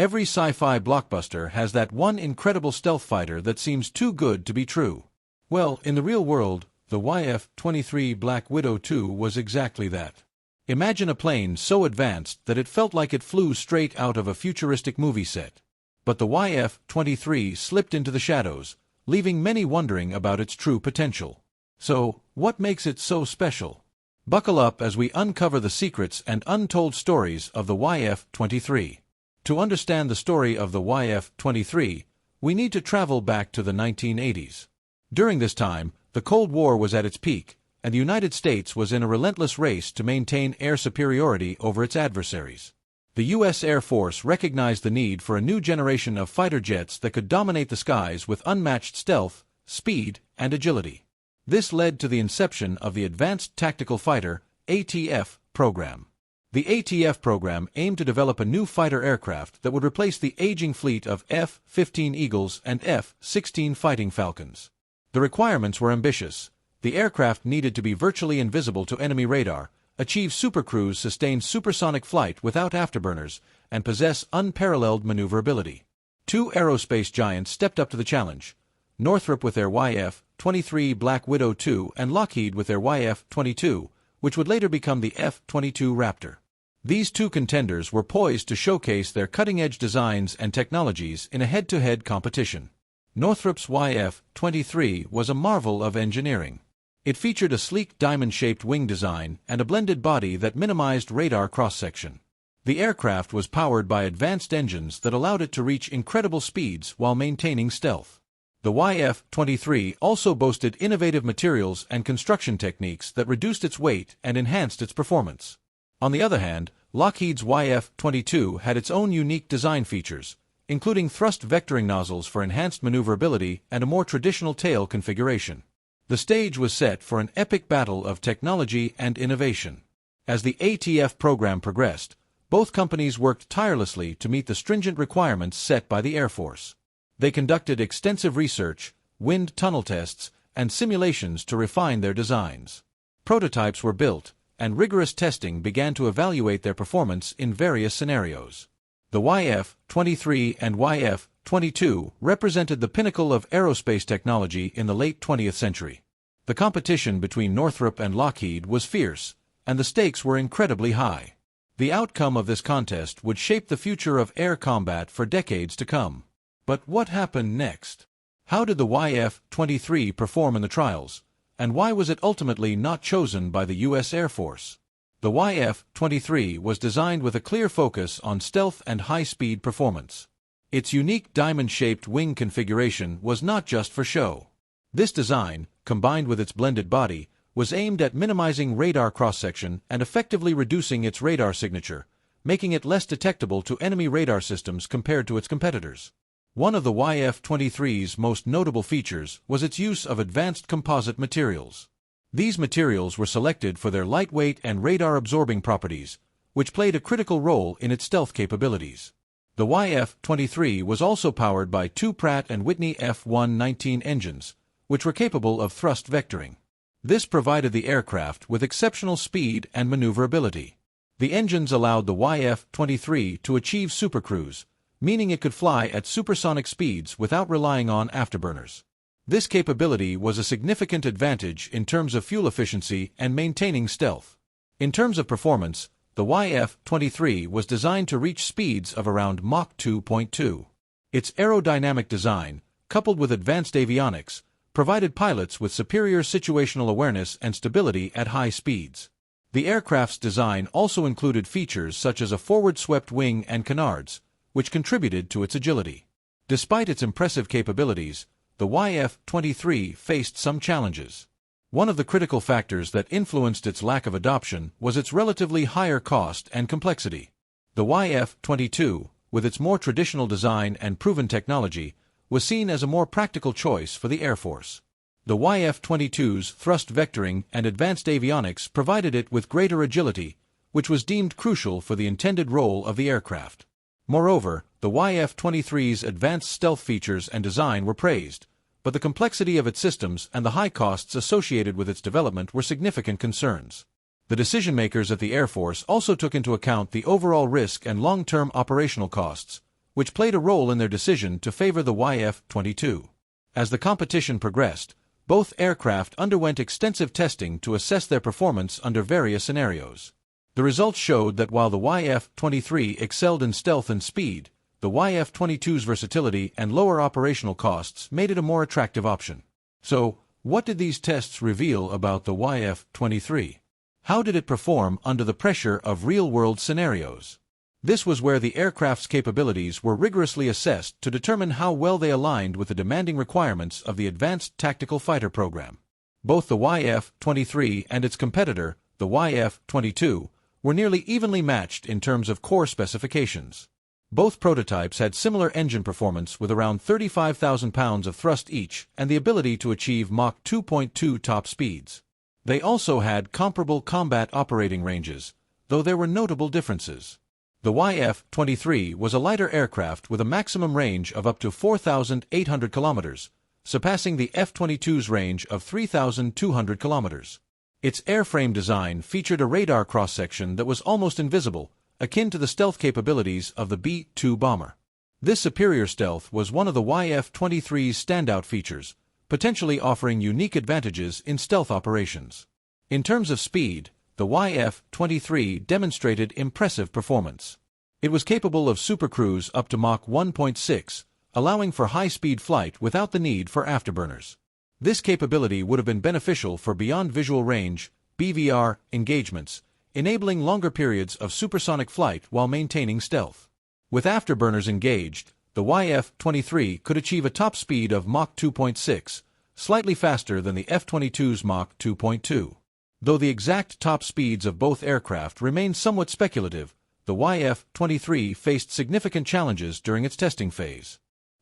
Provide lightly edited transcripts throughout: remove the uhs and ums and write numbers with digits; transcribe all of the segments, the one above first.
Every sci-fi blockbuster has that one incredible stealth fighter that seems too good to be true. Well, in the real world, the YF-23 Black Widow 2 was exactly that. Imagine a plane so advanced that it felt like it flew straight out of a futuristic movie set. But the YF-23 slipped into the shadows, leaving many wondering about its true potential. So, what makes it so special? Buckle up as we uncover the secrets and untold stories of the YF-23. To understand the story of the YF-23, we need to travel back to the 1980s. During this time, the Cold War was at its peak, and the United States was in a relentless race to maintain air superiority over its adversaries. The U.S. Air Force recognized the need for a new generation of fighter jets that could dominate the skies with unmatched stealth, speed, and agility. This led to the inception of the Advanced Tactical Fighter (ATF) program. The ATF program aimed to develop a new fighter aircraft that would replace the aging fleet of F-15 Eagles and F-16 Fighting Falcons. The requirements were ambitious. The aircraft needed to be virtually invisible to enemy radar, achieve supercruise sustained supersonic flight without afterburners, and possess unparalleled maneuverability. Two aerospace giants stepped up to the challenge: Northrop with their YF-23 Black Widow 2 and Lockheed with their YF-22, which would later become the F-22 Raptor. These two contenders were poised to showcase their cutting-edge designs and technologies in a head-to-head competition. Northrop's YF-23 was a marvel of engineering. It featured a sleek diamond-shaped wing design and a blended body that minimized radar cross-section. The aircraft was powered by advanced engines that allowed it to reach incredible speeds while maintaining stealth. The YF-23 also boasted innovative materials and construction techniques that reduced its weight and enhanced its performance. On the other hand, Lockheed's YF-22 had its own unique design features, including thrust vectoring nozzles for enhanced maneuverability and a more traditional tail configuration. The stage was set for an epic battle of technology and innovation. As the ATF program progressed, both companies worked tirelessly to meet the stringent requirements set by the Air Force. They conducted extensive research, wind tunnel tests, and simulations to refine their designs. Prototypes were built, and rigorous testing began to evaluate their performance in various scenarios. The YF-23 and YF-22 represented the pinnacle of aerospace technology in the late 20th century. The competition between Northrop and Lockheed was fierce, and the stakes were incredibly high. The outcome of this contest would shape the future of air combat for decades to come. But what happened next? How did the YF-23 perform in the trials, and why was it ultimately not chosen by the U.S. Air Force? The YF-23 was designed with a clear focus on stealth and high-speed performance. Its unique diamond-shaped wing configuration was not just for show. This design, combined with its blended body, was aimed at minimizing radar cross-section and effectively reducing its radar signature, making it less detectable to enemy radar systems compared to its competitors. One of the YF-23's most notable features was its use of advanced composite materials. These materials were selected for their lightweight and radar-absorbing properties, which played a critical role in its stealth capabilities. The YF-23 was also powered by two Pratt & Whitney F119 engines, which were capable of thrust vectoring. This provided the aircraft with exceptional speed and maneuverability. The engines allowed the YF-23 to achieve supercruise, meaning it could fly at supersonic speeds without relying on afterburners. This capability was a significant advantage in terms of fuel efficiency and maintaining stealth. In terms of performance, the YF-23 was designed to reach speeds of around Mach 2.2. Its aerodynamic design, coupled with advanced avionics, provided pilots with superior situational awareness and stability at high speeds. The aircraft's design also included features such as a forward-swept wing and canards, which contributed to its agility. Despite its impressive capabilities, the YF-23 faced some challenges. One of the critical factors that influenced its lack of adoption was its relatively higher cost and complexity. The YF-22, with its more traditional design and proven technology, was seen as a more practical choice for the Air Force. The YF-22's thrust vectoring and advanced avionics provided it with greater agility, which was deemed crucial for the intended role of the aircraft. Moreover, the YF-23's advanced stealth features and design were praised, but the complexity of its systems and the high costs associated with its development were significant concerns. The decision-makers at the Air Force also took into account the overall risk and long-term operational costs, which played a role in their decision to favor the YF-22. As the competition progressed, both aircraft underwent extensive testing to assess their performance under various scenarios. The results showed that while the YF-23 excelled in stealth and speed, the YF-22's versatility and lower operational costs made it a more attractive option. So, what did these tests reveal about the YF-23? How did it perform under the pressure of real-world scenarios? This was where the aircraft's capabilities were rigorously assessed to determine how well they aligned with the demanding requirements of the Advanced Tactical Fighter program. Both the YF-23 and its competitor, the YF-22, were nearly evenly matched in terms of core specifications. Both prototypes had similar engine performance with around 35,000 pounds of thrust each and the ability to achieve Mach 2.2 top speeds. They also had comparable combat operating ranges, though there were notable differences. The YF-23 was a lighter aircraft with a maximum range of up to 4,800 kilometers, surpassing the F-22's range of 3,200 kilometers. Its airframe design featured a radar cross-section that was almost invisible, akin to the stealth capabilities of the B-2 bomber. This superior stealth was one of the YF-23's standout features, potentially offering unique advantages in stealth operations. In terms of speed, the YF-23 demonstrated impressive performance. It was capable of supercruise up to Mach 1.6, allowing for high-speed flight without the need for afterburners. This capability would have been beneficial for beyond visual range (BVR) engagements, enabling longer periods of supersonic flight while maintaining stealth. With afterburners engaged, the YF-23 could achieve a top speed of Mach 2.6, slightly faster than the F-22's Mach 2.2. Though the exact top speeds of both aircraft remain somewhat speculative, the YF-23 faced significant challenges during its testing phase.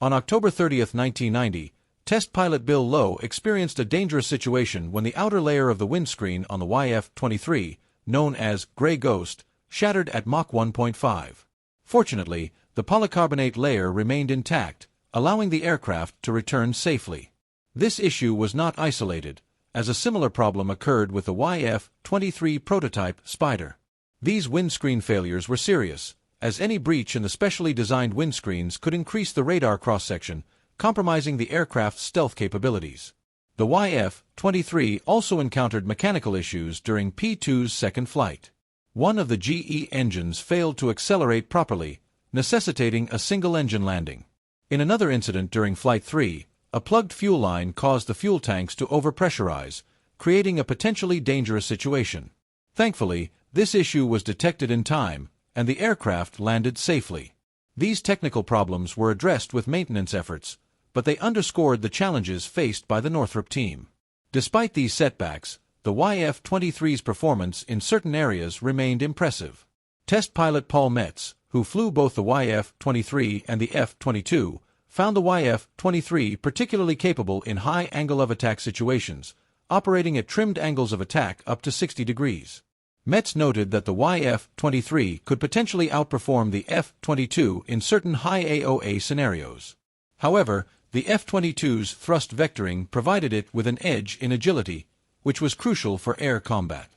On October 30, 1990, test pilot Bill Lowe experienced a dangerous situation when the outer layer of the windscreen on the YF-23, known as Gray Ghost, shattered at Mach 1.5. Fortunately, the polycarbonate layer remained intact, allowing the aircraft to return safely. This issue was not isolated, as a similar problem occurred with the YF-23 prototype Spider. These windscreen failures were serious, as any breach in the specially designed windscreens could increase the radar cross-section, compromising the aircraft's stealth capabilities. The YF-23 also encountered mechanical issues during P-2's second flight. One of the GE engines failed to accelerate properly, necessitating a single-engine landing. In another incident during Flight 3, a plugged fuel line caused the fuel tanks to overpressurize, creating a potentially dangerous situation. Thankfully, this issue was detected in time, and the aircraft landed safely. These technical problems were addressed with maintenance efforts, but they underscored the challenges faced by the Northrop team. Despite these setbacks, the YF-23's performance in certain areas remained impressive. Test pilot Paul Metz, who flew both the YF-23 and the F-22, found the YF-23 particularly capable in high angle of attack situations, operating at trimmed angles of attack up to 60 degrees. Metz noted that the YF-23 could potentially outperform the F-22 in certain high AOA scenarios. However, the F-22's thrust vectoring provided it with an edge in agility, which was crucial for air combat.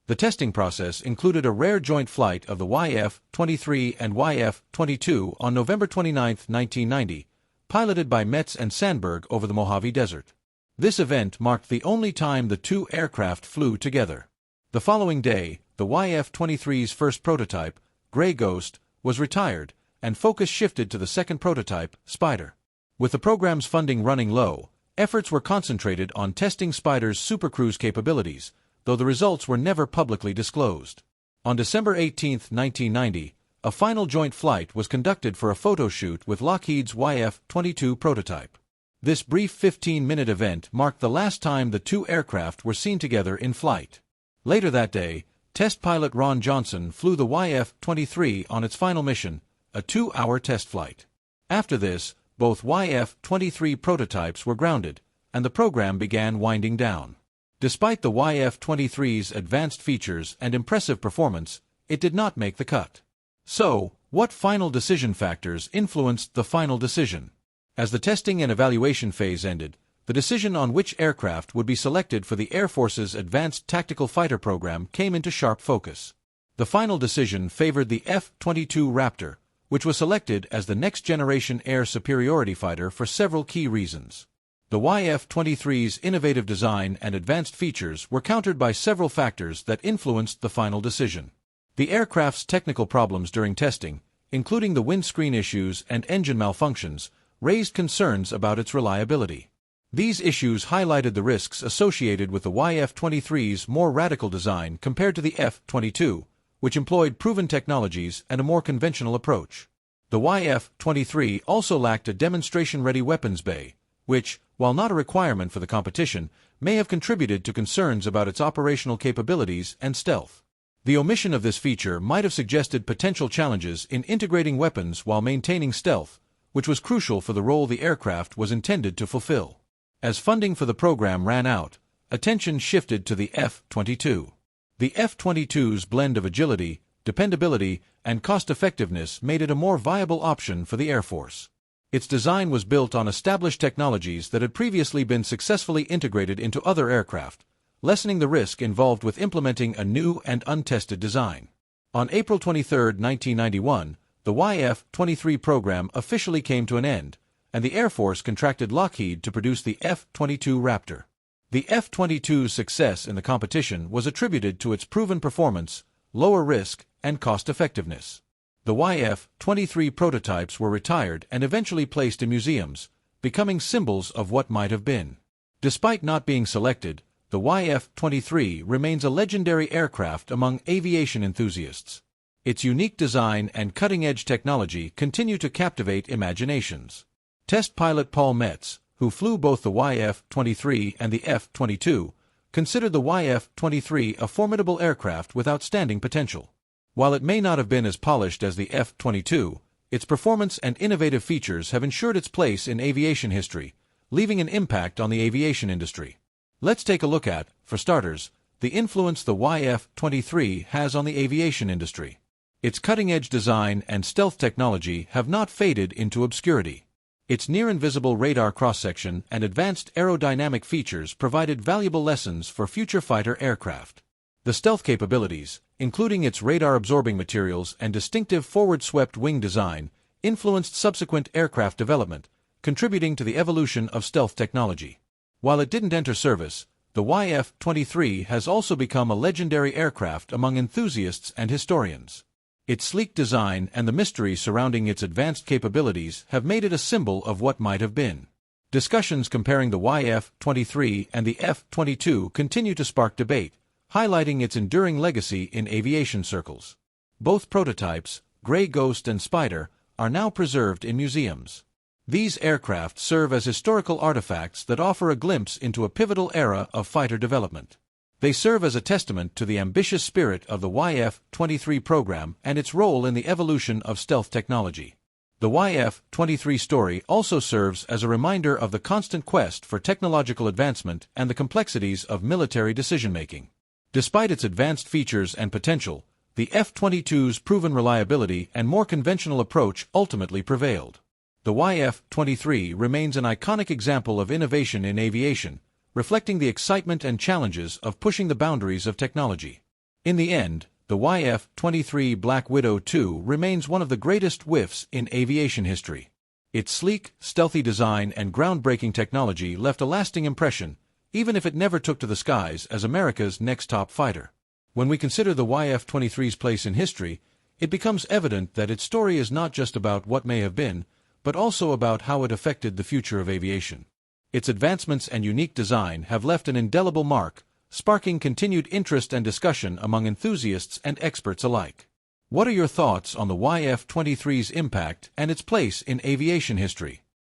The testing process included a rare joint flight of the YF-23 and YF-22 on November 29, 1990, piloted by Metz and Sandberg over the Mojave Desert. This event marked the only time the two aircraft flew together. The following day, the YF-23's first prototype, Gray Ghost, was retired, and focus shifted to the second prototype, Spider. With the program's funding running low, efforts were concentrated on testing Spider's supercruise capabilities, though the results were never publicly disclosed. On December 18, 1990, a final joint flight was conducted for a photo shoot with Lockheed's YF-22 prototype. This brief 15-minute event marked the last time the two aircraft were seen together in flight. Later that day, test pilot Ron Johnson flew the YF-23 on its final mission, a 2-hour test flight. After this, both YF-23 prototypes were grounded, and the program began winding down. Despite the YF-23's advanced features and impressive performance, it did not make the cut. So, what final decision factors influenced the final decision? As the testing and evaluation phase ended, the decision on which aircraft would be selected for the Air Force's Advanced Tactical Fighter program came into sharp focus. The final decision favored the F-22 Raptor, which was selected as the next-generation air superiority fighter for several key reasons. The YF-23's innovative design and advanced features were countered by several factors that influenced the final decision. The aircraft's technical problems during testing, including the windscreen issues and engine malfunctions, raised concerns about its reliability. These issues highlighted the risks associated with the YF-23's more radical design compared to the F-22, which employed proven technologies and a more conventional approach. The YF-23 also lacked a demonstration-ready weapons bay, which, while not a requirement for the competition, may have contributed to concerns about its operational capabilities and stealth. The omission of this feature might have suggested potential challenges in integrating weapons while maintaining stealth, which was crucial for the role the aircraft was intended to fulfill. As funding for the program ran out, attention shifted to the F-22. The F-22's blend of agility, dependability, and cost-effectiveness made it a more viable option for the Air Force. Its design was built on established technologies that had previously been successfully integrated into other aircraft, lessening the risk involved with implementing a new and untested design. On April 23, 1991, the YF-23 program officially came to an end, and the Air Force contracted Lockheed to produce the F-22 Raptor. The F-22's success in the competition was attributed to its proven performance, lower risk, and cost-effectiveness. The YF-23 prototypes were retired and eventually placed in museums, becoming symbols of what might have been. Despite not being selected, the YF-23 remains a legendary aircraft among aviation enthusiasts. Its unique design and cutting-edge technology continue to captivate imaginations. Test pilot Paul Metz, who flew both the YF-23 and the F-22, considered the YF-23 a formidable aircraft with outstanding potential. While it may not have been as polished as the F-22, its performance and innovative features have ensured its place in aviation history, leaving an impact on the aviation industry. Let's take a look at, for starters, the influence the YF-23 has on the aviation industry. Its cutting-edge design and stealth technology have not faded into obscurity. Its near-invisible radar cross-section and advanced aerodynamic features provided valuable lessons for future fighter aircraft. The stealth capabilities, including its radar-absorbing materials and distinctive forward-swept wing design, influenced subsequent aircraft development, contributing to the evolution of stealth technology. While it didn't enter service, the YF-23 has also become a legendary aircraft among enthusiasts and historians. Its sleek design and the mystery surrounding its advanced capabilities have made it a symbol of what might have been. Discussions comparing the YF-23 and the F-22 continue to spark debate, highlighting its enduring legacy in aviation circles. Both prototypes, Grey Ghost and Spider, are now preserved in museums. These aircraft serve as historical artifacts that offer a glimpse into a pivotal era of fighter development. They serve as a testament to the ambitious spirit of the YF-23 program and its role in the evolution of stealth technology. The YF-23 story also serves as a reminder of the constant quest for technological advancement and the complexities of military decision-making. Despite its advanced features and potential, the F-22's proven reliability and more conventional approach ultimately prevailed. The YF-23 remains an iconic example of innovation in aviation, reflecting the excitement and challenges of pushing the boundaries of technology. In the end, the YF-23 Black Widow II remains one of the greatest whiffs in aviation history. Its sleek, stealthy design and groundbreaking technology left a lasting impression, even if it never took to the skies as America's next top fighter. When we consider the YF-23's place in history, it becomes evident that its story is not just about what may have been, but also about how it affected the future of aviation. Its advancements and unique design have left an indelible mark, sparking continued interest and discussion among enthusiasts and experts alike. What are your thoughts on the YF-23's impact and its place in aviation history?